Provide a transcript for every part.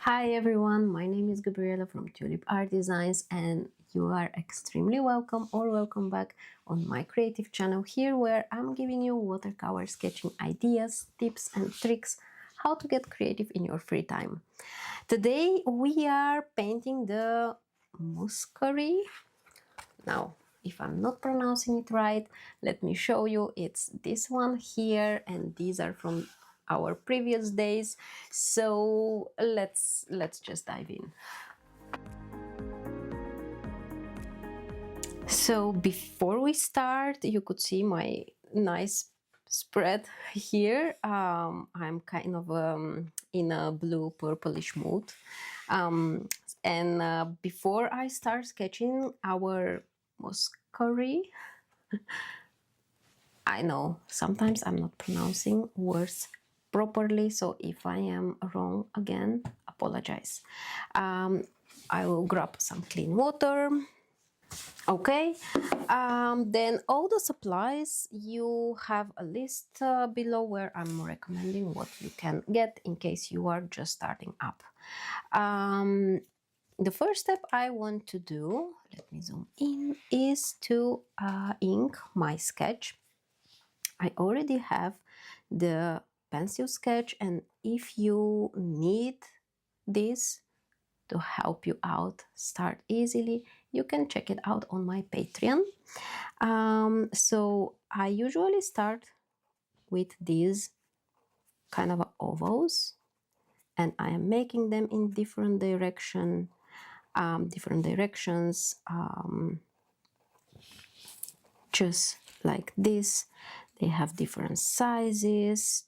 Hi everyone, my name is Gabriela from Tulip Art Designs and you are extremely welcome or welcome back on my creative channel here where I'm giving you watercolor sketching ideas, tips and tricks how to get creative in your free time. Today we are painting the Muscari. Now, if I'm not pronouncing it right, let me show you. It's this one here, and these are from our previous days. So let's just dive in. So before we start, you could see my nice spread here. I'm kind of in a blue purplish mood. And before I start sketching our Muscari, I know sometimes I'm not pronouncing words properly, so if I am wrong again, apologize. I will grab some clean water. Okay, then all the supplies, you have a list below where I'm recommending what you can get in case you are just starting up. The first step I want to do, let me zoom in, is to ink my sketch. I already have the pencil sketch, and if you need this to help you out start easily, you can check it out on my Patreon. So I usually start with these kind of ovals, and I am making them in different directions, just like this. They have different sizes,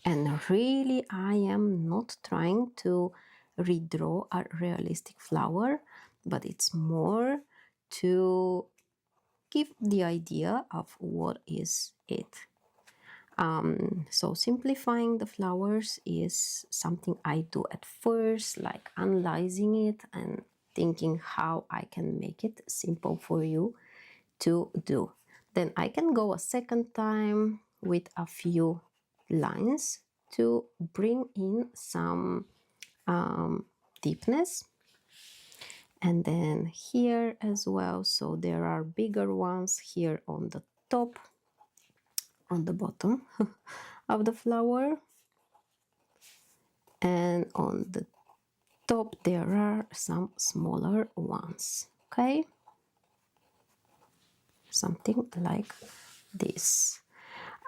and really I am not trying to redraw a realistic flower, but it's more to give the idea of what is it. So simplifying the flowers is something I do at first, like analyzing it and thinking how I can make it simple for you to do. Then I can go a second time with a few lines to bring in some deepness. And then here as well, so there are bigger ones here on the top, on the bottom of the flower, and on the top there are some smaller ones. Okay, something like this.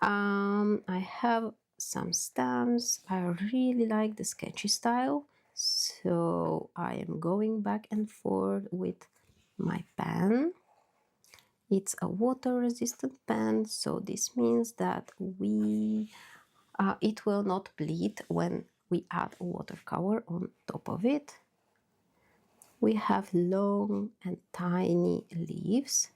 I have some stamps. I really like the sketchy style, so I am going back and forth with my pen. It's a water resistant pen, so this means that it will not bleed when we add watercolor on top of it. We have long and tiny leaves.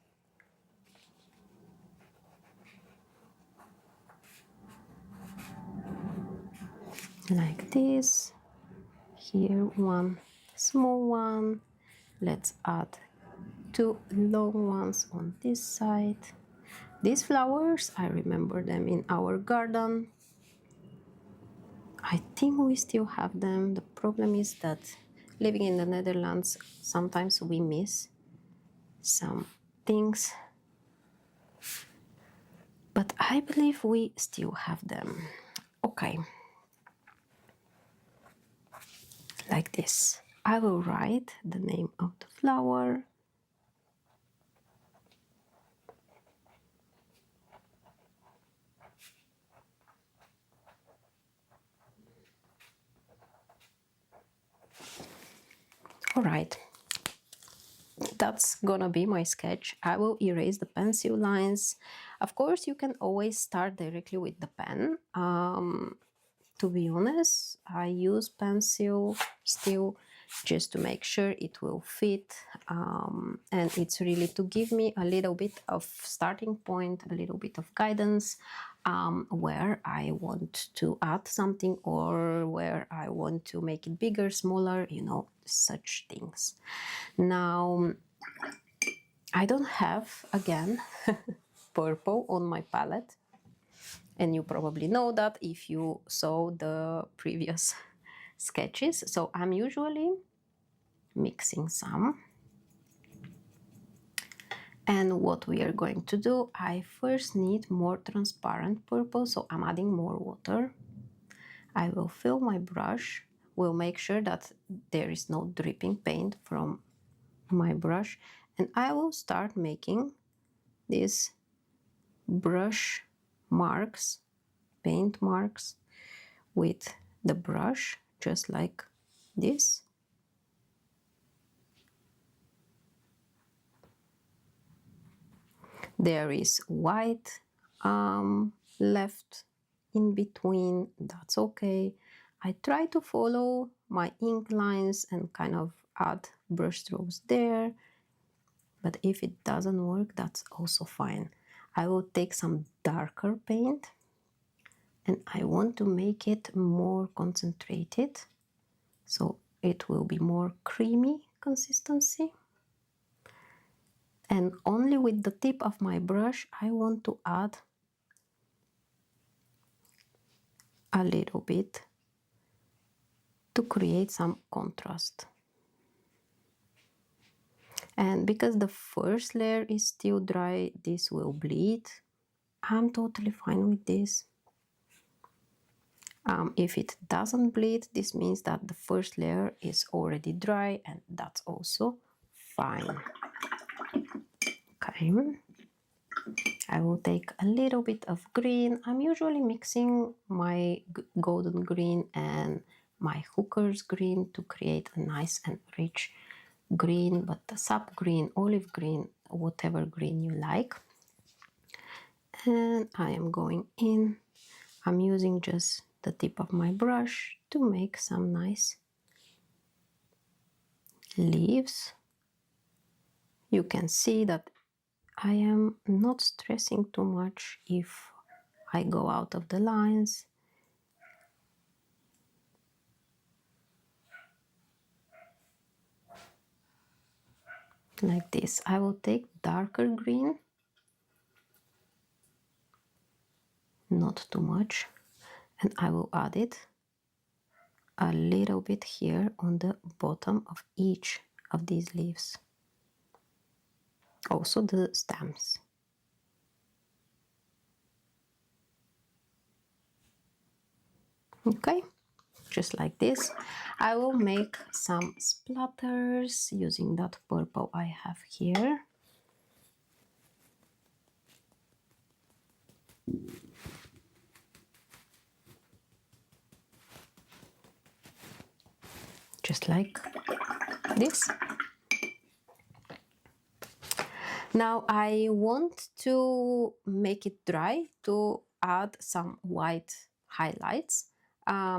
Like this. Here one small one. Let's add two long ones on this side. These flowers, I remember them in our garden. I think we still have them. The problem is that living in the Netherlands, sometimes we miss some things. But I believe we still have them. Okay. Like this. I will write the name of the flower. All right. That's gonna be my sketch. I will erase the pencil lines. Of course, you can always start directly with the pen. To be honest, I use pencil still just to make sure it will fit, and it's really to give me a little bit of starting point, a little bit of guidance, where I want to add something or where I want to make it bigger, smaller, you know, such things. Now, I don't have, again, purple on my palette. And you probably know that if you saw the previous sketches. So I'm usually mixing some. And what we are going to do, I first need more transparent purple, so I'm adding more water. I will fill my brush, will make sure that there is no dripping paint from my brush, and I will start making these brush marks, paint marks with the brush, just like this. There is white left in between, that's okay. I try to follow my ink lines and kind of add brush strokes there, but if it doesn't work, that's also fine. I will take some darker paint and I want to make it more concentrated, so it will be more creamy consistency. And only with the tip of my brush I want to add a little bit to create some contrast. And because the first layer is still dry, this will bleed. I'm totally fine with this. If it doesn't bleed, this means that the first layer is already dry, and that's also fine. Okay, I will take a little bit of green. I'm usually mixing my golden green and my hooker's green to create a nice and rich green, but the sap green, olive green, whatever green you like. And I am going in. I'm using just the tip of my brush to make some nice leaves. You can see that I am not stressing too much if I go out of the lines. Like this. I will take darker green, not too much, and I will add it a little bit here on the bottom of each of these leaves. Also the stems. Okay, just like this. I will make some splatters using that purple I have here. Just like this. Now I want to make it dry to add some white highlights.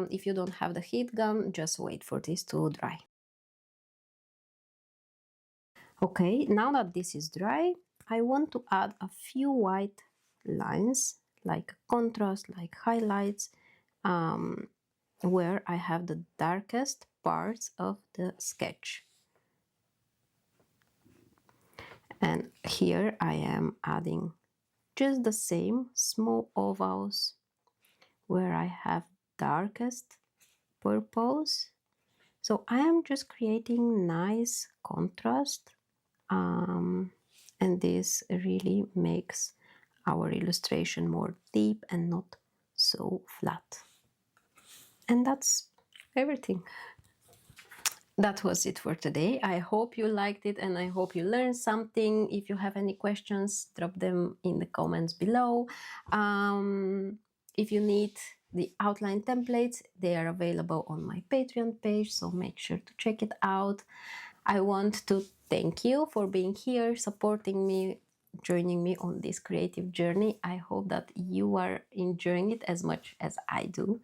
If you don't have the heat gun, just wait for this to dry. Okay, now that this is dry, I want to add a few white lines, like contrast, like highlights, where I have the darkest parts of the sketch. And here I am adding just the same small ovals where I have darkest purples. So I am just creating nice contrast, and this really makes our illustration more deep and not so flat. And that's everything. That was it for today. I hope you liked it and I hope you learned something. If you have any questions, drop them in the comments below. If you need the outline templates, they are available on my Patreon page, so make sure to check it out. I want to thank you for being here, supporting me, joining me on this creative journey. I hope that you are enjoying it as much as I do.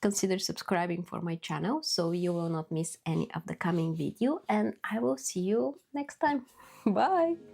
Consider subscribing for my channel so you will not miss any of the coming video, and I will see you next time. Bye!